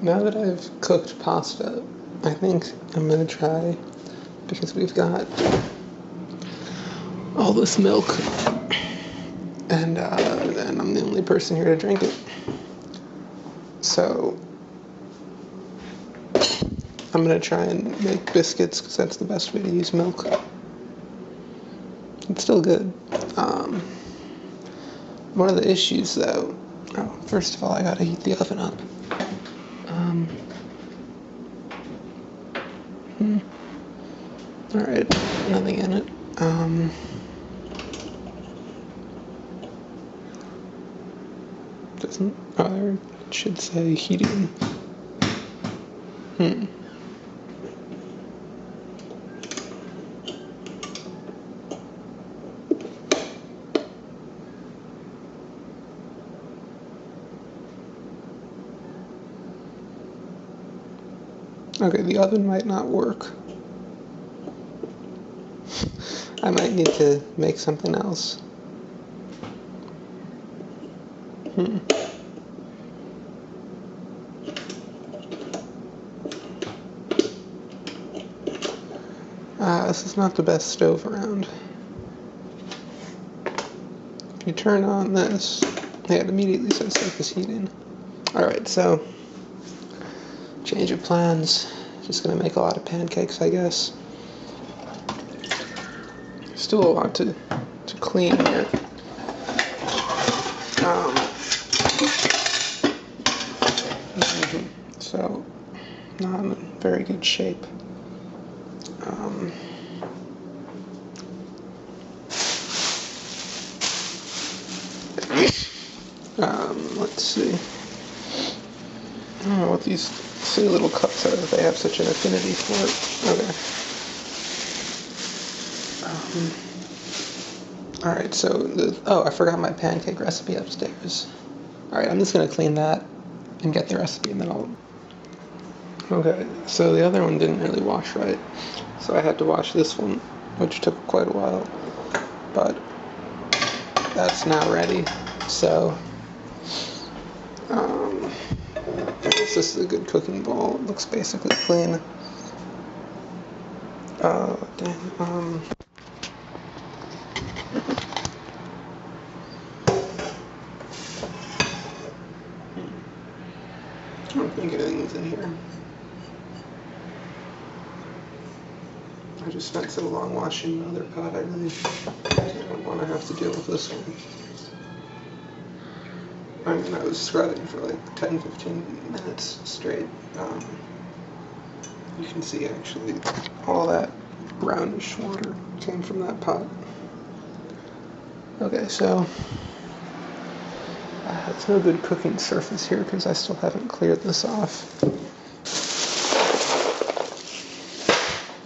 Now that I've cooked pasta, I think I'm gonna try, because we've got all this milk, and I'm the only person here to drink it. So I'm gonna try and make biscuits because that's the best way to use milk. It's still good. One of the issues, though. Oh, first of all, I gotta heat the oven up. All right, nothing in it. Doesn't. Oh, there it should say heating. Okay, the oven might not work. I might need to make something else. This is not the best stove around. If you turn on this, yeah, it immediately says surface heating. Alright, so change of plans. Just gonna make a lot of pancakes, I guess. Still a lot to clean here. So, not in very good shape. Let's see. I don't know what these silly little cups are that they have such an affinity for it. Okay. Alright, so I forgot my pancake recipe upstairs. Alright, I'm just gonna clean that and get the recipe, and then I'll... Okay, so the other one didn't really wash right, so I had to wash this one, which took quite a while, but that's now ready, so I guess this is a good cooking bowl. It looks basically clean. Dang, I don't think anything's in here. I just spent so long washing the other pot, I really don't want to have to deal with this one. I mean, I was scrubbing for like 10-15 minutes straight. You can see actually all that brownish water came from that pot. Okay, so it's no good cooking surface here because I still haven't cleared this off.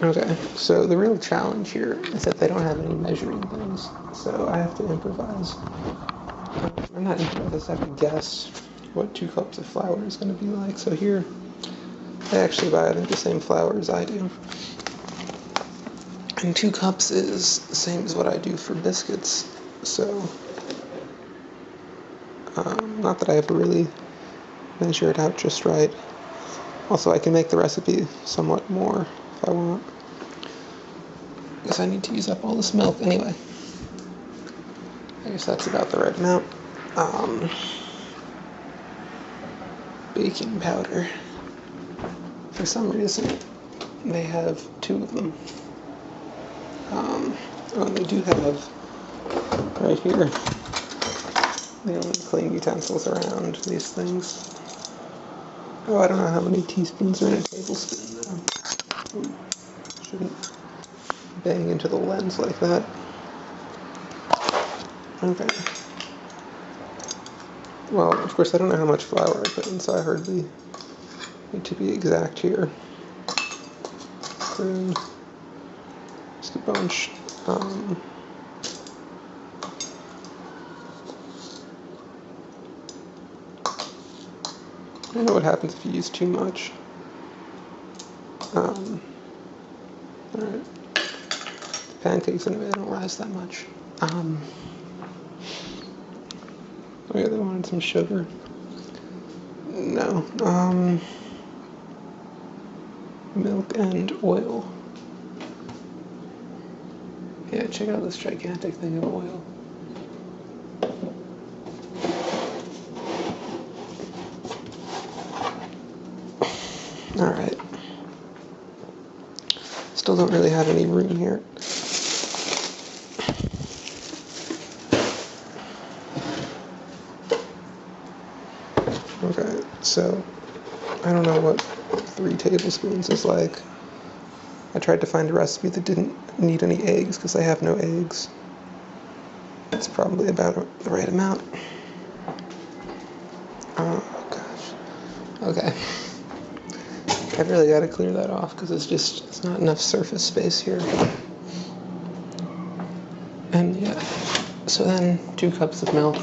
Okay, so the real challenge here is that they don't have any measuring things, so I have to improvise. I'm not improvise, I have to guess what 2 cups of flour is going to be like. So here, I actually buy, I think, the same flour as I do. And 2 cups is the same as what I do for biscuits, so not that I ever really measure it out just right. Also, I can make the recipe somewhat more if I want, because I need to use up all this milk anyway. I guess that's about the right amount. Baking powder. For some reason, they have 2 of them. And they do have, right here, the only clean utensils around these things. Oh, I don't know how many teaspoons are in a tablespoon, though. Ooh, shouldn't bang into the lens like that. Okay. Well, of course, I don't know how much flour I put in, so I hardly need to be exact here. So, just a bunch. I don't know what happens if you use too much. Alright. The pancakes, anyway, they don't rise that much. Oh yeah, they wanted some sugar. no. Milk and oil. Yeah, check out this gigantic thing of oil. Alright. Still don't really have any room here. Okay, so I don't know what 3 tablespoons is like. I tried to find a recipe that didn't need any eggs because I have no eggs. It's probably about the right amount. Oh gosh. Okay. I've really got to clear that off because it's not enough surface space here. And yeah, so then 2 cups of milk,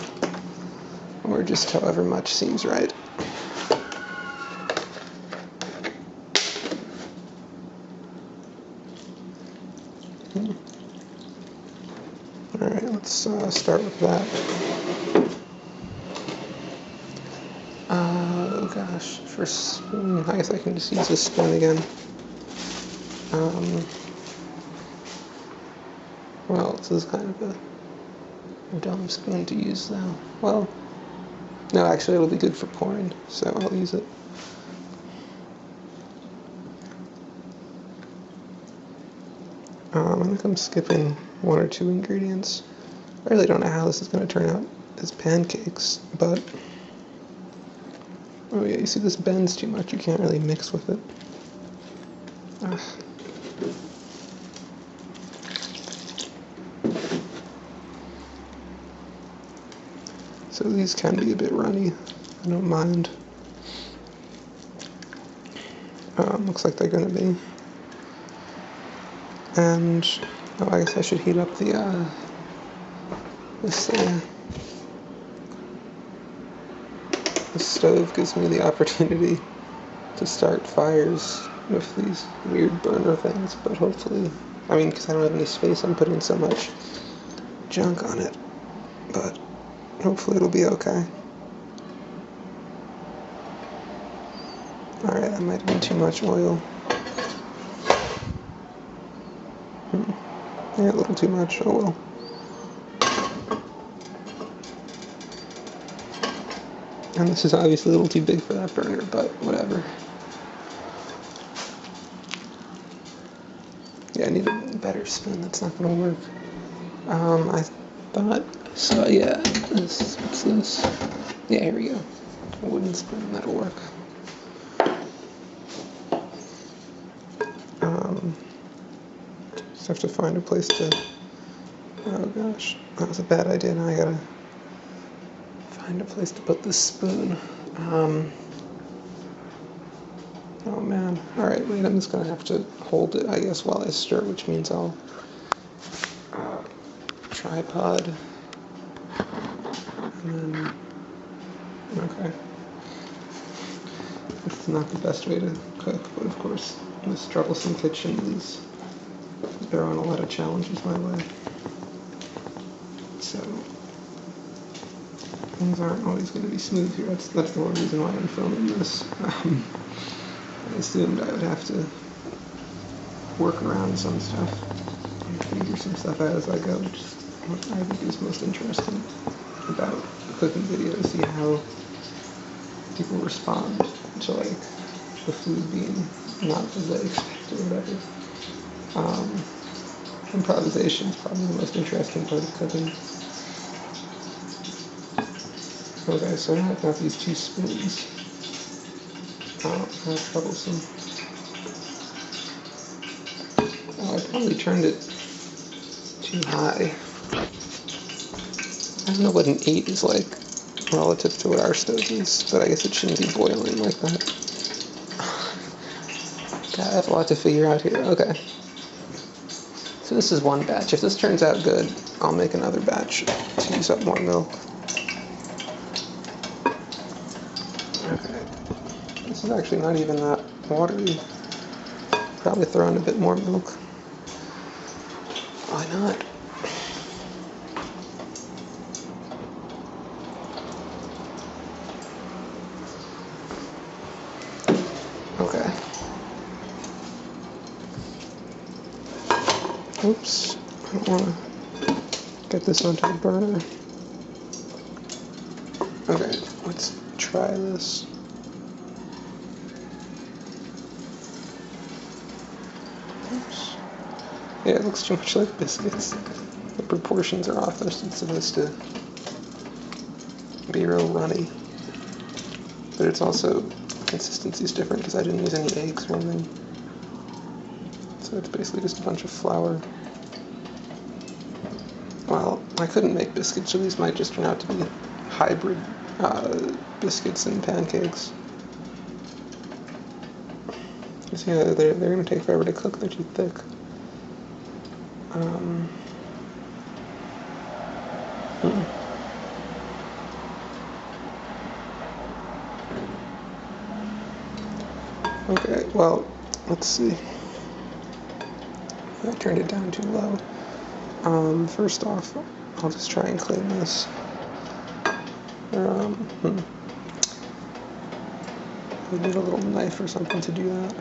or just however much seems right. Alright, let's start with that. Oh gosh, for spoon, I guess I can just use this spoon again. Well, this is kind of a dumb spoon to use though. Well, no, actually it'll be good for pouring, so I'll use it. I think I'm skipping 1 or 2 ingredients. I really don't know how this is going to turn out as pancakes, but... Oh yeah, you see this bends too much, you can't really mix with it. Ugh. So these can be a bit runny, I don't mind. Looks like they're going to be. And, oh, I guess I should heat up the, this stove gives me the opportunity to start fires with these weird burner things, but hopefully, I mean, because I don't have any space, I'm putting so much junk on it, but hopefully it'll be okay. Alright, that might have been too much oil. Yeah, a little too much, oh well. And this is obviously a little too big for that burner, but whatever. Yeah, I need a better spoon, that's not gonna work. I thought, so yeah, what's this? Yeah, here we go. A wooden spoon, that'll work. Just have to find a place to, oh gosh, that was a bad idea, now I gotta find a place to put this spoon. Oh man, alright, wait, I'm just gonna have to hold it, I guess, while I stir, which means I'll tripod, and then, okay. It's not the best way to cook, but of course, in this troublesome kitchen, these throwing a lot of challenges my way. So, things aren't always going to be smooth here. That's the one reason why I'm filming this. I assumed I would have to work around some stuff and figure some stuff out as I go, which is what I think is most interesting about cooking videos, see how people respond to like the food being not as they expect or whatever. Improvisation is probably the most interesting part of cooking. Okay, so now I've got these 2 spoons. Troublesome. Oh, I probably turned it too high. I don't know what an 8 is like relative to what our stove is, but I guess it shouldn't be boiling like that. God, I have a lot to figure out here. Okay. So this is 1 batch. If this turns out good, I'll make another batch to use up more milk. Okay. This is actually not even that watery. Probably throw in a bit more milk. Why not? Oops, I don't want to get this onto the burner. Okay, let's try this. Oops. Yeah, it looks too much like biscuits. The proportions are off. They're supposed to be real runny. But it's also, consistency is different because I didn't use any eggs or anything. So it's basically just a bunch of flour. Well, I couldn't make biscuits, so these might just turn out to be hybrid biscuits and pancakes. Because yeah, they're going to take forever to cook. They're too thick. Okay, well, let's see. I turned it down too low. First off, I'll just try and clean this. I need a little knife or something to do that.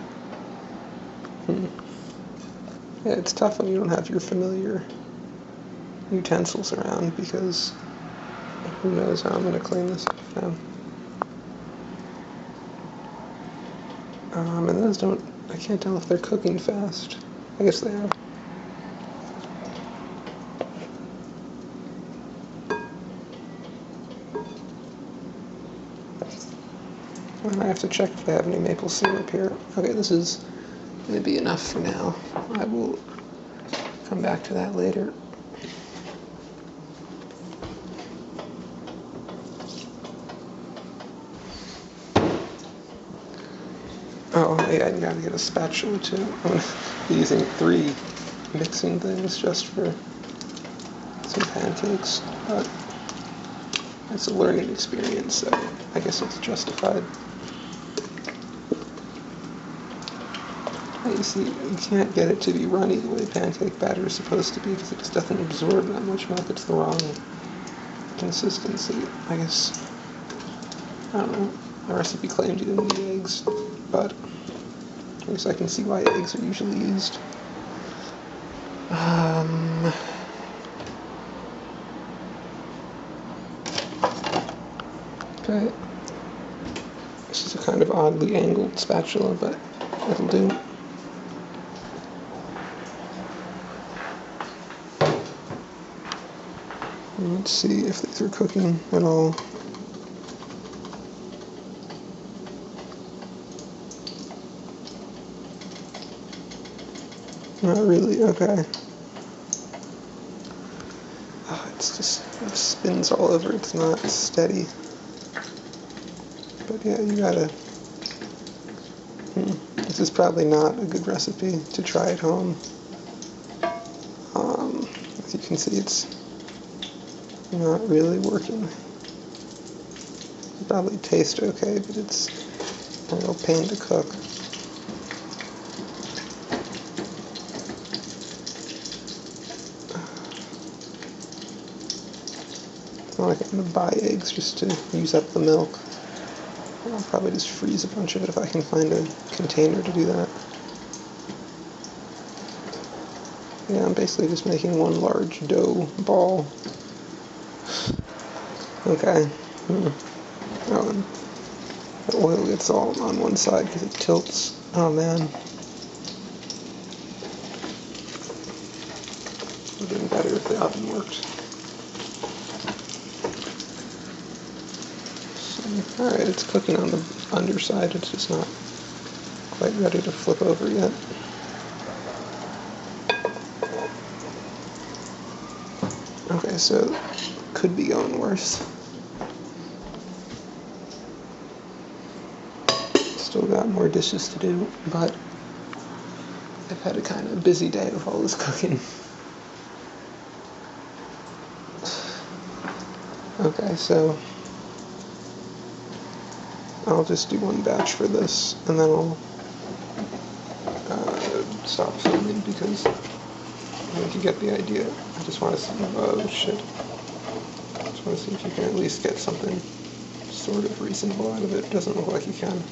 Yeah, it's tough when you don't have your familiar utensils around because who knows how I'm going to clean this stuff now. And those don't, I can't tell if they're cooking fast. I guess they are. I have to check if they have any maple syrup here. Okay, this is going to be enough for now. I will come back to that later. Oh, yeah, I gotta get a spatula too. I'm gonna be using 3 mixing things just for some pancakes, but it's a learning experience, so I guess it's justified. You see, you can't get it to be runny the way pancake batter is supposed to be because it just doesn't absorb that much milk. It's the wrong consistency. I guess, I don't know, the recipe claimed you didn't need eggs, but I guess I can see why eggs are usually used. Okay. This is a kind of oddly angled spatula, but it'll do. Let's see if these are cooking at all. Not really, okay. Oh, it's just, it spins all over, it's not steady. But yeah, you gotta, this is probably not a good recipe to try at home. As you can see, it's not really working. It probably tastes okay, but it's a real pain to cook. It's not like I'm going to buy eggs just to use up the milk. I'll probably just freeze a bunch of it if I can find a container to do that. Yeah, I'm basically just making one large dough ball. Okay. Oh, and the oil gets all on one side because it tilts. Oh man. It would have been better if the oven worked. So, alright, it's cooking on the underside. It's just not quite ready to flip over yet. Okay, so could be going worse. Still got more dishes to do, but I've had a kind of busy day with all this cooking. Okay, so I'll just do one batch for this, and then I'll stop filming because I think you get the idea. I just want to see, oh shit. I just want to see if you can at least get something sort of reasonable out of it. Doesn't look like you can.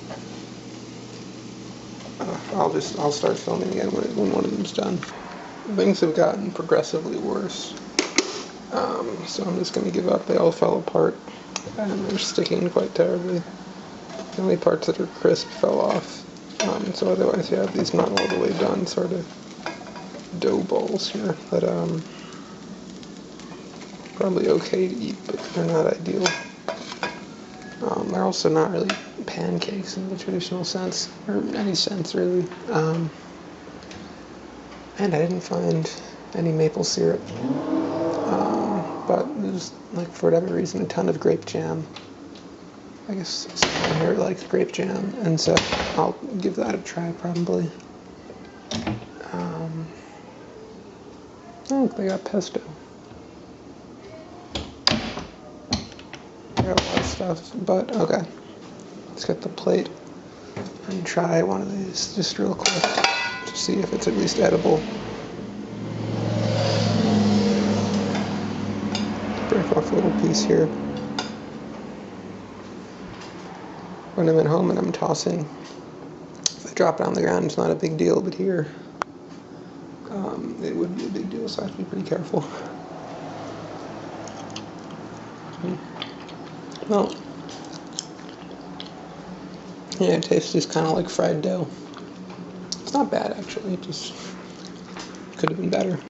I'll start filming again when one of them's done. things have gotten progressively worse. So I'm just going to give up. They all fell apart, and they're sticking quite terribly. The only parts that are crisp fell off. So otherwise you have these not all the way done sort of dough balls here that probably okay to eat, but they're not ideal. They're also not really pancakes in the traditional sense, or any sense really. And I didn't find any maple syrup. But there's, like, for whatever reason, a ton of grape jam. I guess someone here likes grape jam, and so I'll give that a try probably. Oh, they got pesto. They got a lot of stuff, but okay. Let's get the plate and try one of these just real quick to see if it's at least edible. Break off a little piece here. When I'm at home and I'm tossing, if I drop it on the ground, it's not a big deal, but here, it would be a big deal, so I have to be pretty careful. Well, yeah, it tastes just kind of like fried dough. It's not bad, actually, it just could have been better.